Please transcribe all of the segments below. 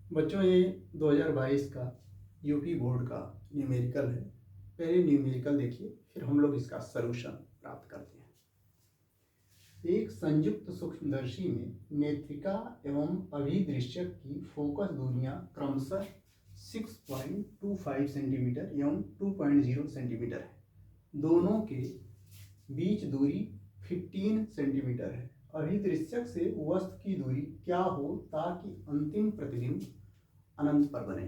बच्चों, ये 2022 का यूपी बोर्ड का न्यूमेरिकल है। पहले न्यूमेरिकल देखिए, फिर हम लोग इसका सलूशन प्राप्त करते हैं। एक संयुक्त सूक्ष्मदर्शी में नेत्रिका एवं अभिदृश्यक की फोकस दूरियां क्रमशः 6.25 सेंटीमीटर एवं 2.0 सेंटीमीटर है। दोनों के बीच दूरी 15 सेंटीमीटर है। अभिदृश्यक से वस्तु की दूरी क्या हो ताकि अंतिम प्रतिबिंब अनंत पर बने।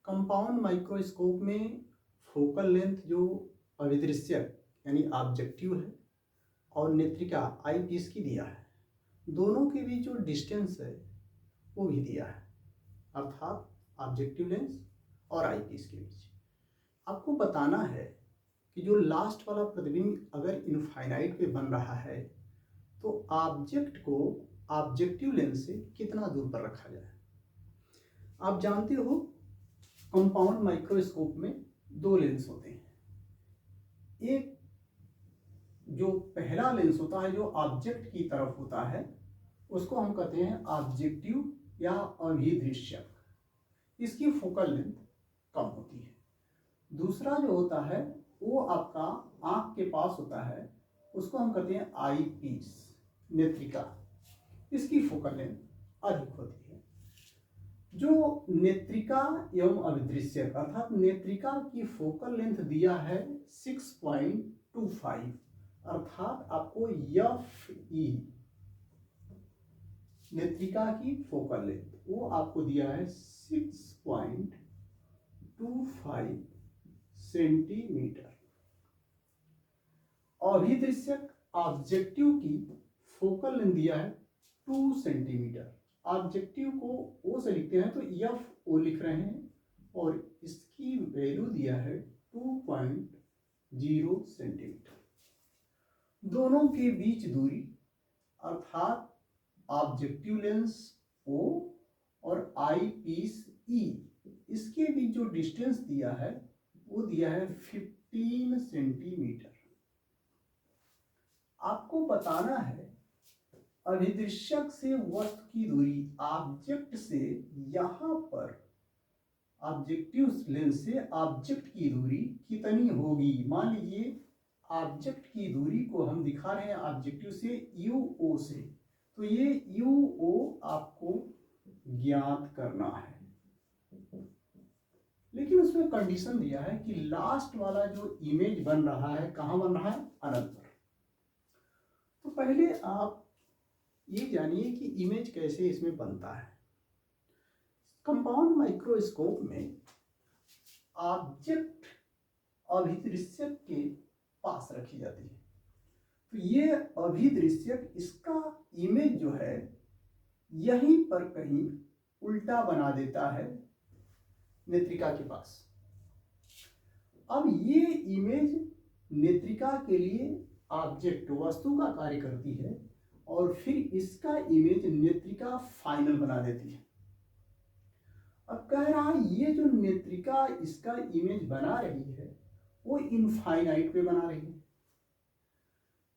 कंपाउंड माइक्रोस्कोप में फोकल लेंथ जो अभिदृश्यक यानी ऑब्जेक्टिव है और नेत्रिका आई पीस की दिया है, दोनों के बीच जो डिस्टेंस है वो भी दिया है, अर्थात ऑब्जेक्टिव लेंस और आई पीस के बीच। आपको बताना है कि जो लास्ट वाला प्रतिबिंब अगर इनफाइनाइट पे बन रहा है तो ऑब्जेक्ट को ऑब्जेक्टिव लेंस से कितना दूर पर रखा जाए। आप जानते हो कंपाउंड माइक्रोस्कोप में दो लेंस होते हैं। एक जो पहला लेंस होता है जो ऑब्जेक्ट की तरफ होता है उसको हम कहते हैं ऑब्जेक्टिव या अभिदृश्यक। इसकी फोकल लेंथ कम होती है। दूसरा जो होता है वो आपका आंख के पास होता है, उसको हम कहते हैं आई पीस, नेत्रिका। इसकी फोकल लेंथ अधिक होती है। जो नेत्रिका एवं अभिदृश्यक अर्थात नेत्रिका की फोकल लेंथ दिया है 6.25, अर्थात आपको एफ ई नेत्रिका की फोकल लेंथ वो आपको दिया है 6.25 सेंटीमीटर। अभिदृश्यक ऑब्जेक्टिव की फोकल लेंथ दिया है 2 सेंटीमीटर। ऑब्जेक्टिव को ओ से लिखते हैं तो एफ ओ लिख रहे हैं और इसकी वैल्यू दिया है 2.0 सेंटीमीटर। दोनों के बीच दूरी अर्थात ऑब्जेक्टिव लेंस ओ और आई पीस ई, इसके बीच जो डिस्टेंस दिया है वो दिया है 15 सेंटीमीटर। आपको बताना है अभिदृश्यक से वस्तु की दूरी ऑब्जेक्ट से यहां पर ऑब्जेक्टिव लेंस से ऑब्जेक्ट की दूरी कितनी होगी। मान लीजिए ऑब्जेक्ट की दूरी को हम दिखा रहे हैं ऑब्जेक्टिव से UO से, तो ये UO आपको ज्ञात करना है। लेकिन उसमें कंडीशन दिया है कि लास्ट वाला जो इमेज बन रहा है कहां बन रहा है, अनंत पर। तो पहले आप ये जानिए कि इमेज कैसे इसमें बनता है। कंपाउंड माइक्रोस्कोप में ऑब्जेक्ट अभिदृश्यक के पास रखी जाती है। तो ये अभिदृश्यक इसका इमेज जो है यहीं पर कहीं उल्टा बना देता है नेत्रिका के पास। अब ये इमेज नेत्रिका के लिए ऑब्जेक्ट वस्तु का कार्य करती है और फिर इसका इमेज नेत्रिका फाइनल बना देती है। अब कह रहा है ये जो नेत्रिका इसका इमेज बना रही है वो इनफाइनाइट पे बना रही है।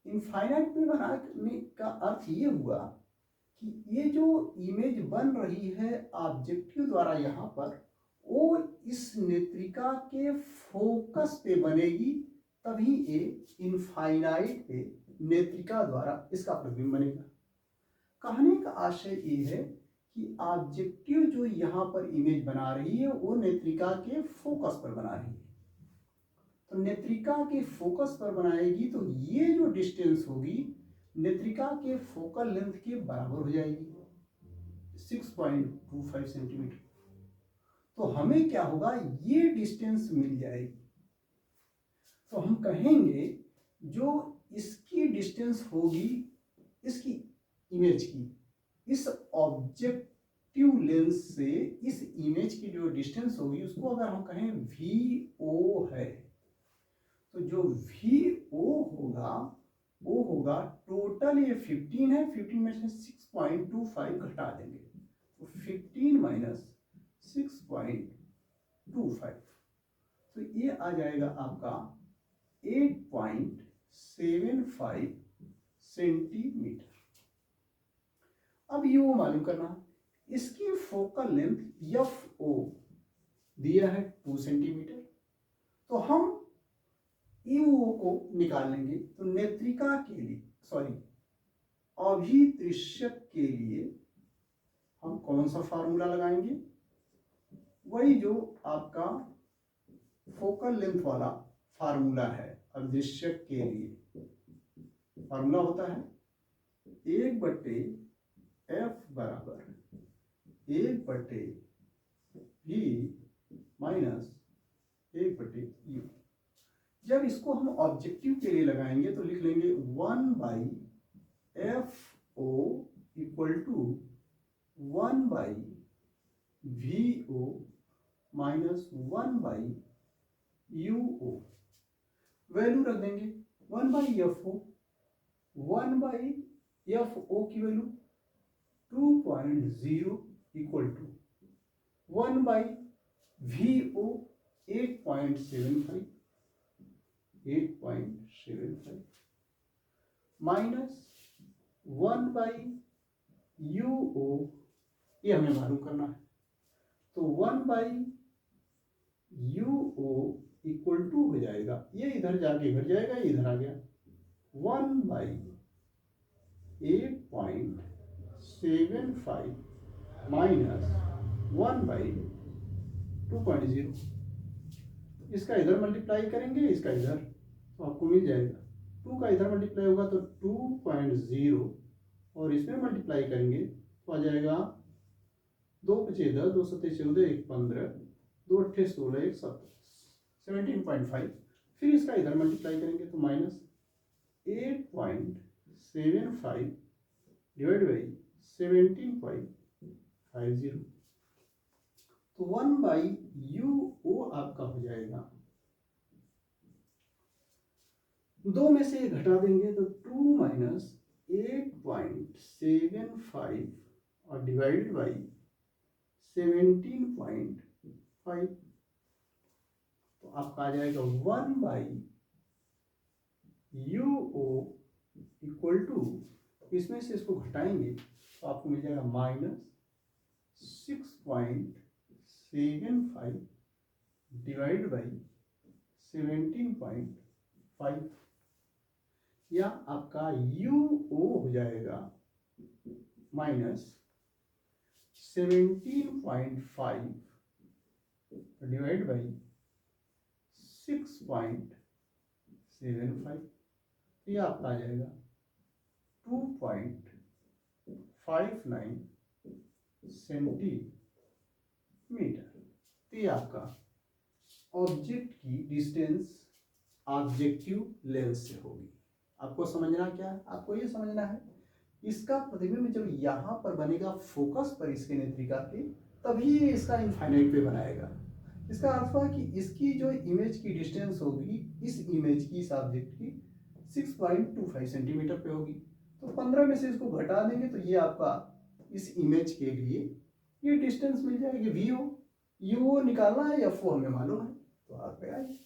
इनफाइनाइट पे बनाने का अर्थ ये हुआ कि ये जो इमेज बन रही है ऑब्जेक्टिव द्वारा यहाँ पर, वो इस नेत्रिका के फोकस पे बनेगी, तभी ये इनफाइनाइट पे नेत्रिका द्वारा इसका प्रतिबिंब बनेगा। कहने का आशय ये है कि ऑब्जेक्टिव जो यहाँ पर इमेज बना रही है वो नेत्रिका के फोकस पर बना रही है। तो नेत्रिका के फोकस पर बनाएगी तो ये जो डिस्टेंस होगी नेत्रिका के फोकल लेंथ के बराबर हो जाएगी, 6.25 सेंटीमीटर। तो हमें क्या होगा, ये डिस्टेंस मिल जाएगी। तो हम कहेंगे जो इसकी डिस्टेंस होगी इसकी इमेज की, इस ऑब्जेक्टिव लेंस से इस इमेज की जो डिस्टेंस होगी उसको अगर हम कहें VO है, तो जो VO होगा वो होगा टोटल, ये 15 है, 15 में से 6.25 घटा देंगे तो 15 माइनस 6.25, तो ये आ जाएगा आपका 8.75 सेंटीमीटर। अब ये वो मालूम करना इसकी फोकल लेंथ एफ ओ दिया है 2 सेंटीमीटर। तो हम यू को निकाल लेंगे। तो नेत्रिका के लिए अभिदृश्यक के लिए हम कौन सा फार्मूला लगाएंगे? वही जो आपका फोकल लेंथ वाला फार्मूला है। अभिदृश्यक के लिए फार्मूला होता है 1/f बराबर 1/v माइनस 1/u। जब इसको हम ऑब्जेक्टिव के लिए लगाएंगे तो लिख लेंगे 1/FO equal to 1/VO minus 1/UO। Value रख देंगे 1/FO की value 2.0 equal to 1/VO 8.75 minus 1/UO, ये हमें मालूम करना है। तो 1/UO इक्वल टू हो जाएगा, ये इधर जाके इधर जाएगा, ये इधर आ गया 1/8.75 माइनस 1/2.0। इसका इधर मल्टीप्लाई करेंगे, इसका इधर, तो आपको मिल जाएगा 2 का इधर मल्टीप्लाई होगा तो 2.0 और इसमें मल्टीप्लाई करेंगे तो आ जाएगा 2 × 10, 2 × 7 = 14, 1 × 15, 2 × 8 = 16, 1 × 7 17.5। फिर इसका इधर मल्टीप्लाई करेंगे तो माइनस 8.75 डिवाइड बाई 17.50। तो 1/UO आपका हो जाएगा, 2 में से घटा देंगे तो 2 माइनस 8.75 और डिवाइड बाई 17.5। तो आपका आ जाएगा 1/UO इक्वल टू, इसमें से इसको घटाएंगे तो आपको मिल जाएगा माइनस 6.75 डिवाइड बाई 17.5, या आपका UO हो जाएगा माइनस 17.5 डिवाइड बाई 6.75। ये आपका आ जाएगा 2.59 सेंटीमीटर। तो ये आपका ऑब्जेक्ट की डिस्टेंस ऑब्जेक्टिव लेंस से होगी। आपको समझना क्या है? आपको ये समझना है इसका प्रतिबिंब जब यहाँ पर बनेगा फोकस पर इसके नेत्रिका के, तभी ये इसका इनफाइनाइट पे बनाएगा। इसका अर्थ हुआ कि इसकी जो इमेज की डिस्टेंस होगी इस इमेज की, इस ऑब्जेक्ट की 6.25 सेंटीमीटर पे होगी। तो 15 में से इसको घटा देंगे तो ये आपका इस इमेज के लिए ये डिस्टेंस मिल जाएगी VO। UO निकालना है, FO हमें मालूम है, तो आप पे आइए।